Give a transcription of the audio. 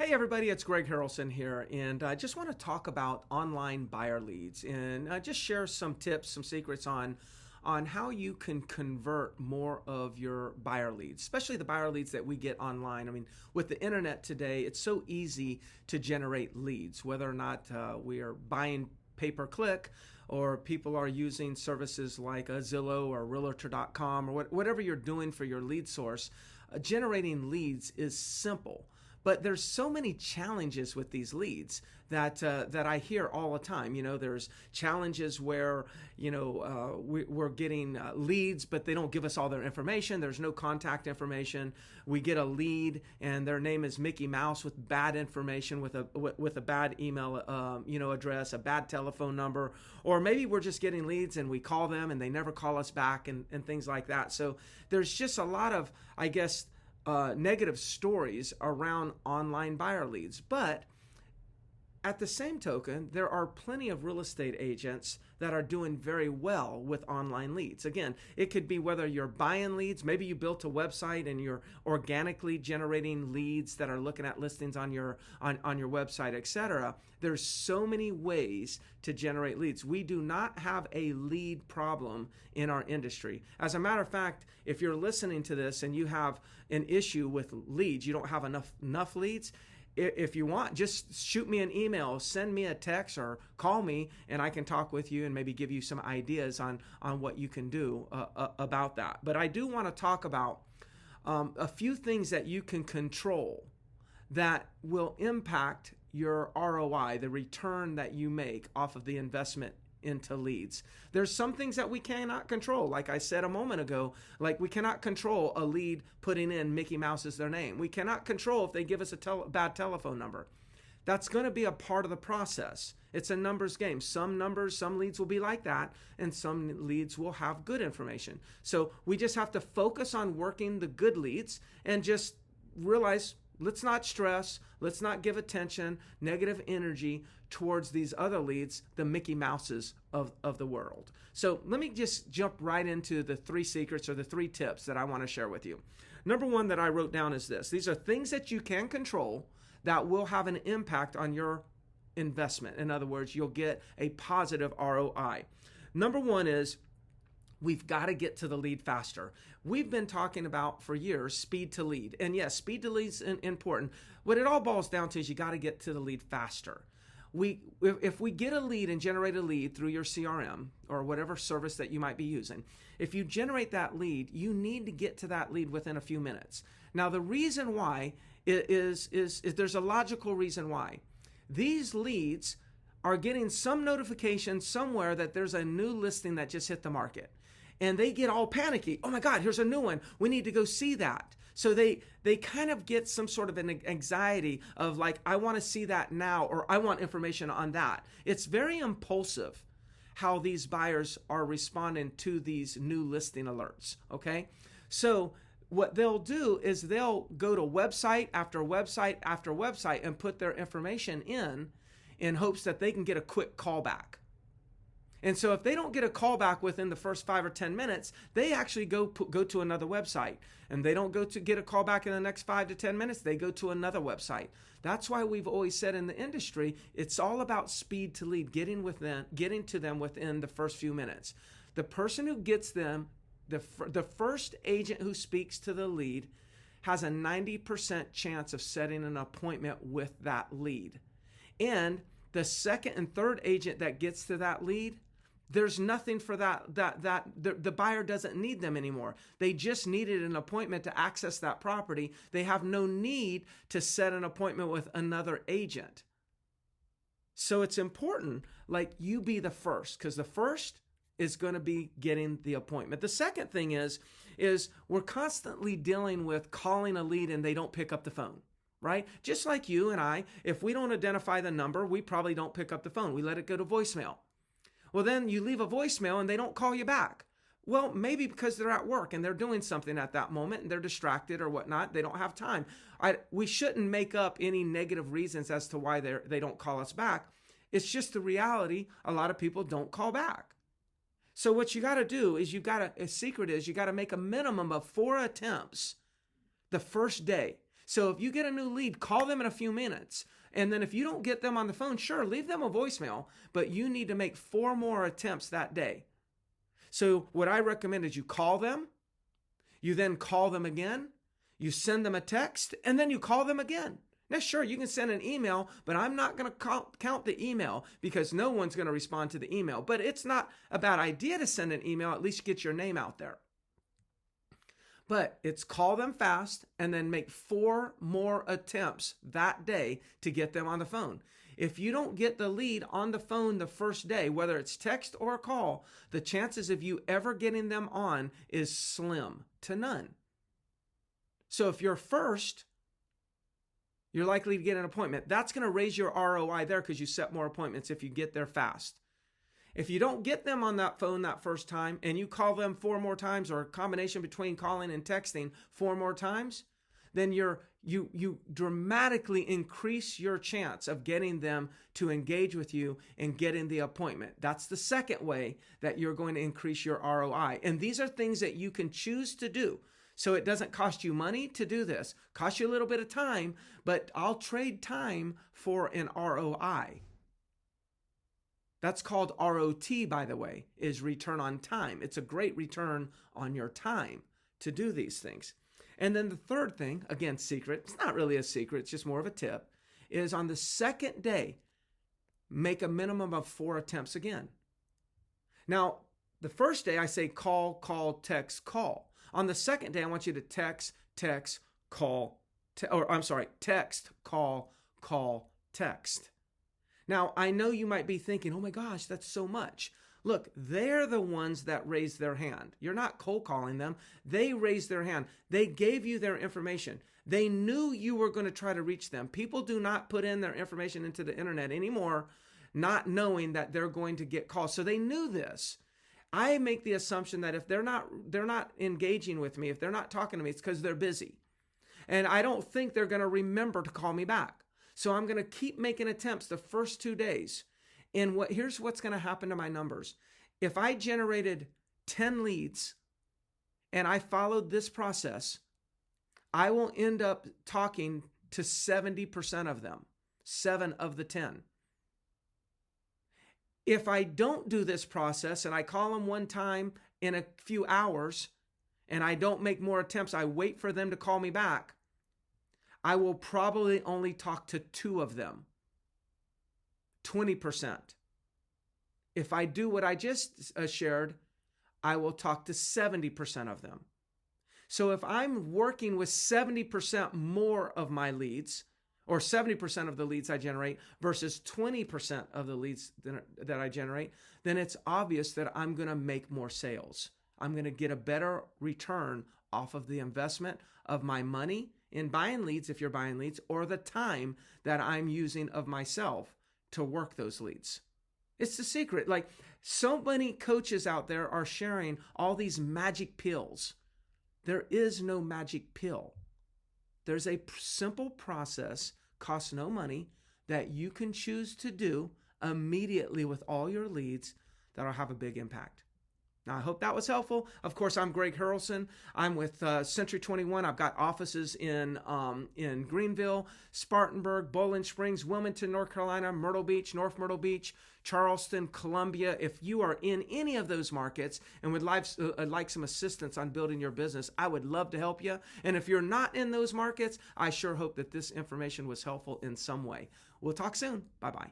Hey everybody, it's Greg Harrelson here, and I just want to talk about online buyer leads and just share some tips, some secrets on how you can convert more of your buyer leads, especially the buyer leads that we get online. I mean, with the internet today, it's so easy to generate leads, whether or not we are buying pay-per-click or people are using services like Zillow or Realtor.com or whatever you're doing for your lead source. Generating leads is simple. But there's so many challenges with these leads that I hear all the time. You know, there's challenges where, we're getting leads, but they don't give us all their information. There's no contact information. We get a lead and their name is Mickey Mouse with bad information, with a bad email, address, a bad telephone number, or maybe we're just getting leads and we call them and they never call us back and things like that. So there's just a lot of, I guess, negative stories around online buyer leads. But at the same token, there are plenty of real estate agents that are doing very well with online leads. Again, it could be whether you're buying leads, maybe you built a website and you're organically generating leads that are looking at listings on your website, etc. There's so many ways to generate leads. We do not have a lead problem in our industry. As a matter of fact, if you're listening to this and you have an issue with leads, you don't have enough leads, if you want, just shoot me an email, send me a text, or call me, and I can talk with you and maybe give you some ideas on what you can do about that. But I do want to talk about a few things that you can control that will impact your ROI, the return that you make off of the investment into leads. There's some things that we cannot control. Like I said a moment ago, like we cannot control a lead putting in Mickey Mouse as their name. We cannot control if they give us a bad telephone number. That's going to be a part of the process. It's a numbers game. Some leads will be like that, and some leads will have good information. So we just have to focus on working the good leads and just realize, let's not stress, let's not give attention, negative energy towards these other leads, the Mickey Mouses of the world. So let me just jump right into the 3 secrets or the 3 tips that I want to share with you. Number 1 that I wrote down is this. These are things that you can control that will have an impact on your investment. In other words, you'll get a positive ROI. Number 1 is we've got to get to the lead faster. We've been talking about for years speed to lead. And yes, speed to lead is important. What it all boils down to is you got to get to the lead faster. If we get a lead and generate a lead through your CRM or whatever service that you might be using, if you generate that lead, you need to get to that lead within a few minutes. Now, the reason why is there's a logical reason why. These leads are getting some notification somewhere that there's a new listing that just hit the market. And they get all panicky. Oh my God, here's a new one. We need to go see that. So they kind of get some sort of an anxiety of like, I want to see that now, or I want information on that. It's very impulsive how these buyers are responding to these new listing alerts, okay? So what they'll do is they'll go to website after website after website and put their information in hopes that they can get a quick callback. And so if they don't get a call back within the first 5 or 10 minutes, they actually go to another website. And they don't go to get a call back in the next 5 to 10 minutes, they go to another website. That's why we've always said in the industry, it's all about speed to lead, getting to them within the first few minutes. The person who gets them, the first agent who speaks to the lead has a 90% chance of setting an appointment with that lead. And the second and third agent that gets to that lead, there's nothing for the buyer doesn't need them anymore. They just needed an appointment to access that property. They have no need to set an appointment with another agent. So it's important, like, you be the first, because the first is going to be getting the appointment. The second thing is we're constantly dealing with calling a lead and they don't pick up the phone. Right? Just like you and I, if we don't identify the number, we probably don't pick up the phone. We let it go to voicemail. Well, then you leave a voicemail and they don't call you back. Well, maybe because they're at work and they're doing something at that moment and they're distracted or whatnot. They don't have time. We shouldn't make up any negative reasons as to why they don't call us back. It's just the reality. A lot of people don't call back. So what you got to do is a secret is you got to make a minimum of 4 attempts the first day. So if you get a new lead, call them in a few minutes. And then if you don't get them on the phone, sure, leave them a voicemail, but you need to make 4 more attempts that day. So what I recommend is you call them, you then call them again, you send them a text, and then you call them again. Now, sure, you can send an email, but I'm not going to count the email because no one's going to respond to the email. But it's not a bad idea to send an email, at least get your name out there. But it's call them fast and then make 4 more attempts that day to get them on the phone. If you don't get the lead on the phone the first day, whether it's text or a call, the chances of you ever getting them on is slim to none. So if you're first, you're likely to get an appointment. That's going to raise your ROI there because you set more appointments if you get there fast. If you don't get them on that phone that first time and you call them 4 more times, or a combination between calling and texting 4 more times, then you dramatically increase your chance of getting them to engage with you and getting the appointment. That's the second way that you're going to increase your ROI. And these are things that you can choose to do. So it doesn't cost you money to do this. Cost you a little bit of time, but I'll trade time for an ROI. That's called ROT, by the way, is return on time. It's a great return on your time to do these things. And then the third thing, again, secret, it's not really a secret, it's just more of a tip, is on the second day, make a minimum of 4 attempts again. Now, the first day I say call, text, call. On the second day, I want you to text, call, text, call, text. Now, I know you might be thinking, oh my gosh, that's so much. Look, they're the ones that raised their hand. You're not cold calling them. They raised their hand. They gave you their information. They knew you were going to try to reach them. People do not put in their information into the internet anymore, not knowing that they're going to get calls. So they knew this. I make the assumption that if they're not engaging with me, if they're not talking to me, it's because they're busy. And I don't think they're going to remember to call me back. So I'm going to keep making attempts the first 2 days. And here's what's going to happen to my numbers. If I generated 10 leads and I followed this process, I will end up talking to 70% of them, 7 of the 10. If I don't do this process and I call them one time in a few hours and I don't make more attempts, I wait for them to call me back, I will probably only talk to 2 of them, 20%. If I do what I just shared, I will talk to 70% of them. So if I'm working with 70% more of my leads, or 70% of the leads I generate versus 20% of the leads that I generate, then it's obvious that I'm going to make more sales. I'm going to get a better return off of the investment of my money in buying leads, if you're buying leads, or the time that I'm using of myself to work those leads. It's the secret. Like, so many coaches out there are sharing all these magic pills. There is no magic pill. There's a simple process, costs no money, that you can choose to do immediately with all your leads that'll have a big impact. Now, I hope that was helpful. Of course, I'm Greg Harrelson. I'm with Century 21. I've got offices in Greenville, Spartanburg, Bowling Springs, Wilmington, North Carolina, Myrtle Beach, North Myrtle Beach, Charleston, Columbia. If you are in any of those markets and would like some assistance on building your business, I would love to help you. And if you're not in those markets, I sure hope that this information was helpful in some way. We'll talk soon. Bye-bye.